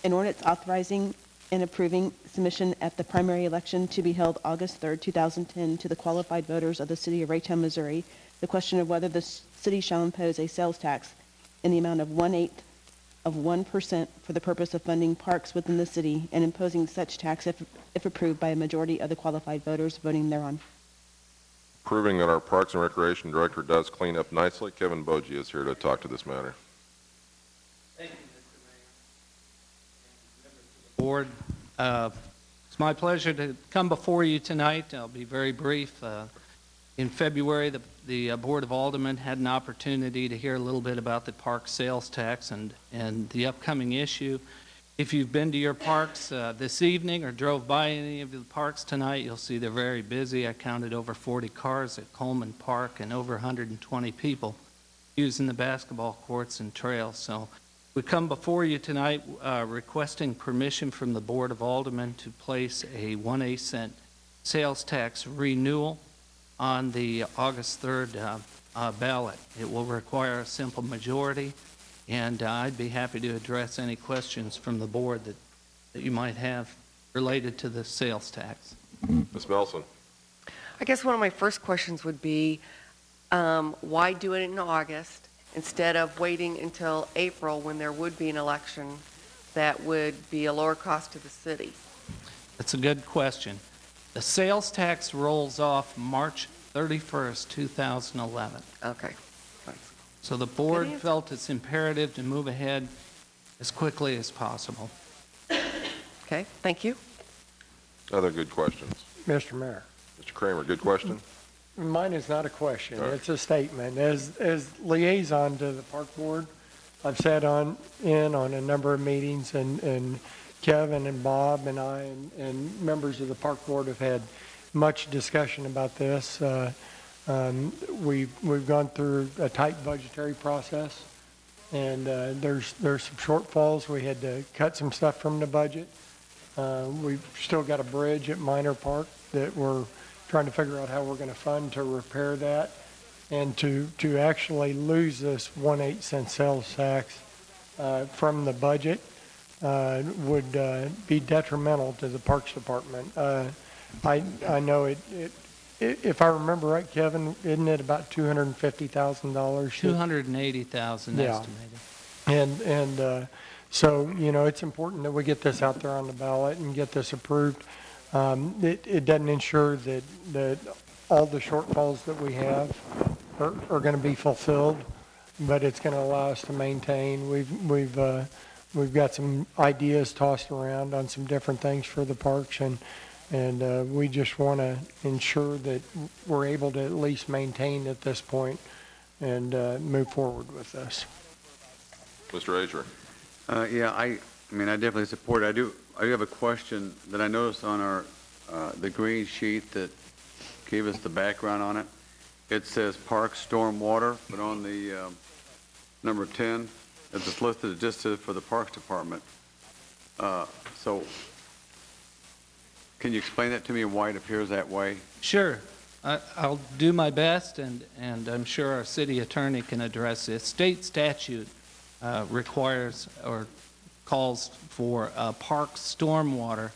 An ordinance authorizing and approving submission at the primary election to be held August 3rd, 2010 to the qualified voters of the city of Raytown, Missouri, the question of whether the city shall impose a sales tax in the amount of 1/8 of 1% for the purpose of funding parks within the city and imposing such tax if approved by a majority of the qualified voters voting thereon. Proving that our Parks and Recreation Director does clean up nicely, Kevin Boji is here to talk to this matter. Thank you, Mr. Mayor. Members of the board, it's my pleasure to come before you tonight. I'll be very brief. In February, the Board of Aldermen had an opportunity to hear a little bit about the park sales tax and the upcoming issue. If you've been to your parks this evening or drove by any of the parks tonight, you'll see they're very busy. I counted over 40 cars at Coleman Park and over 120 people using the basketball courts and trails. So we come before you tonight requesting permission from the Board of Aldermen to place a 1/8 cent sales tax renewal on the August 3rd ballot. It will require a simple majority, and I'd be happy to address any questions from the board that you might have related to the sales tax. Ms. Melson. I guess one of my first questions would be, why do it in August instead of waiting until April when there would be an election that would be a lower cost to the city? That's a good question. The sales tax rolls off March 31st, 2011. Okay. Thanks. So the board felt it's imperative to move ahead as quickly as possible. Okay, thank you. Other good questions. Mr. Mayor. Mr. Kramer, good question? Mine is not a question. Right. It's a statement. As liaison to the park board, I've sat in on a number of meetings, and Kevin and Bob and I and members of the park board have had much discussion about this. We've gone through a tight budgetary process, and there's some shortfalls. We had to cut some stuff from the budget. We've still got a bridge at Minor Park that we're trying to figure out how we're going to fund to repair that, and to actually lose this 1/8 cent sales tax from the budget would be detrimental to the Parks Department. I know if I remember right, Kevin, isn't it about $250,000? $280,000 Yeah. estimated. And so, you know, it's important that we get this out there on the ballot and get this approved. It doesn't ensure that all the shortfalls that we have are going to be fulfilled, but it's going to allow us to maintain. We've got some ideas tossed around on some different things for the parks, and we just want to ensure that we're able to at least maintain at this point and move forward with this. Mr. Ager. Yeah, I mean, I definitely support it. I do have a question that I noticed on our the green sheet that gave us the background on it. It says park stormwater, but on the number 10, it's listed just for the Parks Department. So can you explain that to me and why it appears that way? Sure. I'll do my best, and I'm sure our city attorney can address this. State statute requires or calls for a park stormwater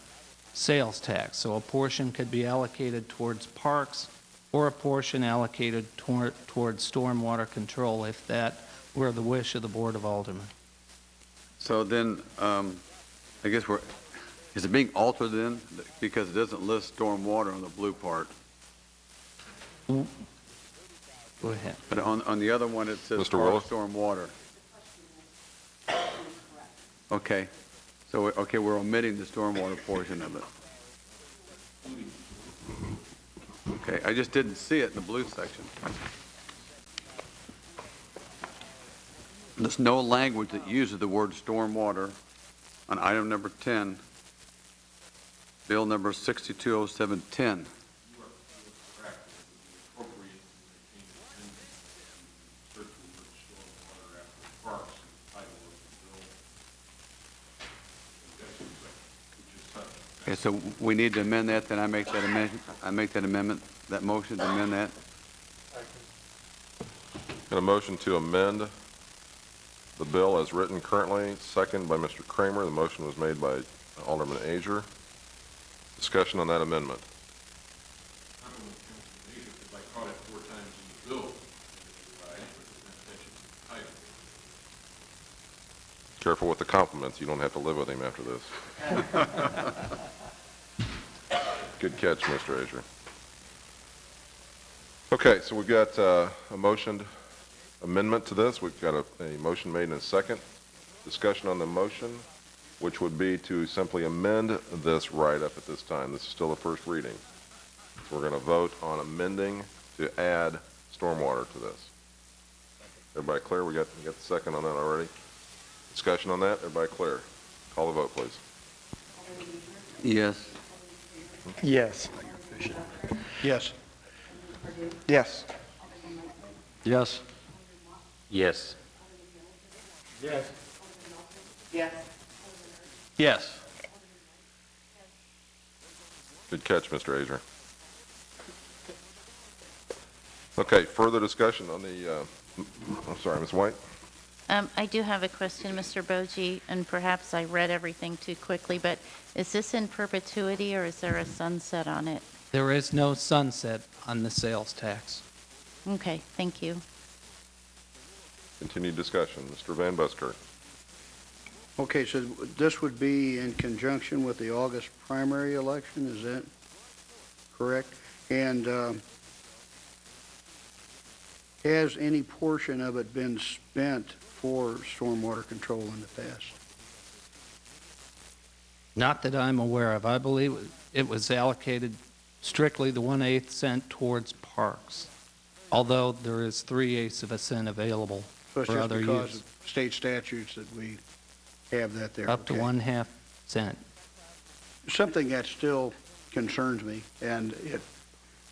sales tax. So a portion could be allocated towards parks or a portion allocated towards stormwater control if that were the wish of the Board of Aldermen. So then, I guess is it being altered then? Because it doesn't list stormwater on the blue part. Go ahead. But on the other one, it says Mr. park Willis? stormwater. Okay. So, okay, we're omitting the stormwater portion of it. Okay, I just didn't see it in the blue section. There's no language that uses the word stormwater on item number 10, bill number 620710. Okay, so we need to amend that, then I make that amendment. I make that amendment, that motion to amend that. Got a motion to amend the bill as written currently, second by Mr. Kramer. The motion was made by Alderman Azier. Discussion on that amendment. Careful with the compliments. You don't have to live with him after this. Good catch, Mr. Azier. Okay, so we've got a motioned amendment to this. We've got a motion made in a second. Discussion on the motion, which would be to simply amend this write-up at this time. This is still a first reading. So we're going to vote on amending to add stormwater to this. Everybody clear? We got the second on that already. Discussion on that? Everybody clear? Call the vote, please. Yes. Yes. Yes. Yes. Yes. Yes. Yes. Yes. Yes. Good catch, Mr. Azier. Okay, further discussion on the, I'm sorry, Ms. White? I do have a question, Mr. Boji, and perhaps I read everything too quickly, but is this in perpetuity or is there a sunset on it? There is no sunset on the sales tax. Okay, thank you. Continued discussion. Mr. Van Buskirk. Okay, so this would be in conjunction with the August primary election, is that correct? And has any portion of it been spent for stormwater control in the past? Not that I'm aware of. I believe it was allocated strictly the 1/8 cent towards parks, although there is 3/8 of a cent available So it's for just other because use. of state statutes that we have that there? Up to okay. 1/2 cent. Something that still concerns me, and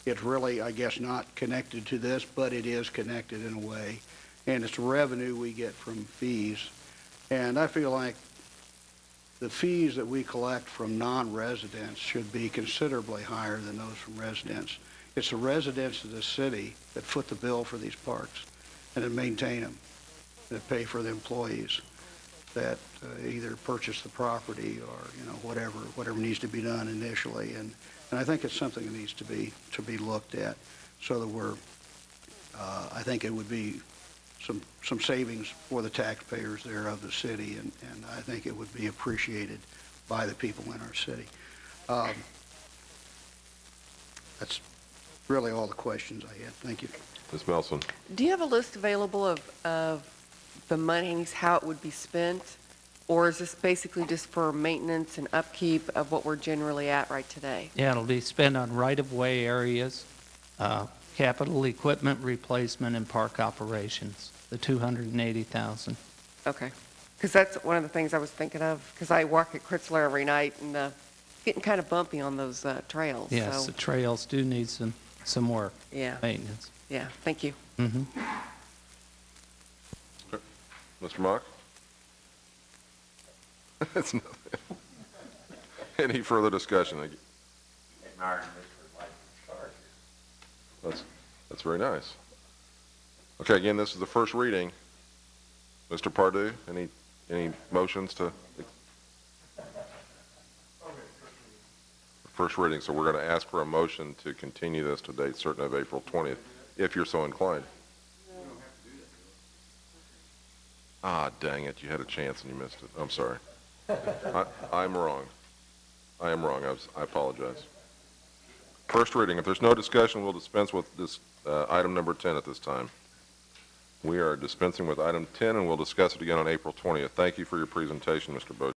it's really, I guess, not connected to this, but it is connected in a way, and it's revenue we get from fees. And I feel like the fees that we collect from non-residents should be considerably higher than those from residents. It's the residents of the city that foot the bill for these parks and that maintain them, that pay for the employees, that either purchase the property or, you know, whatever needs to be done initially. And I think it's something that needs to be looked at so that we're, I think it would be some savings for the taxpayers there of the city, and I think it would be appreciated by the people in our city. That's really all the questions I had. Thank you. Ms. Melson. Do you have a list available of the monies, how it would be spent? Or is this basically just for maintenance and upkeep of what we're generally at right today? Yeah, it'll be spent on right-of-way areas, capital equipment replacement, and park operations, the $280,000. Okay. Because that's one of the things I was thinking of, because I walk at Kritzler every night, and it's getting kind of bumpy on those trails. Yes, So, the trails do need some work, yeah, maintenance. yeah, thank you. Mm-hmm. Mr. Mock? It's nothing. Any further discussion? That's very nice. Okay, again, this is the first reading. Mr. Pardue, any motions to? First reading, so we're going to ask for a motion to continue this to date certain of April 20th, if you're so inclined. Ah, dang it, you had a chance and you missed it. I'm sorry. I'm wrong. I am wrong. I apologize. First reading. If there's no discussion, we'll dispense with this item number 10 at this time. We are dispensing with item 10, and we'll discuss it again on April 20th. Thank you for your presentation, Mr. Boji.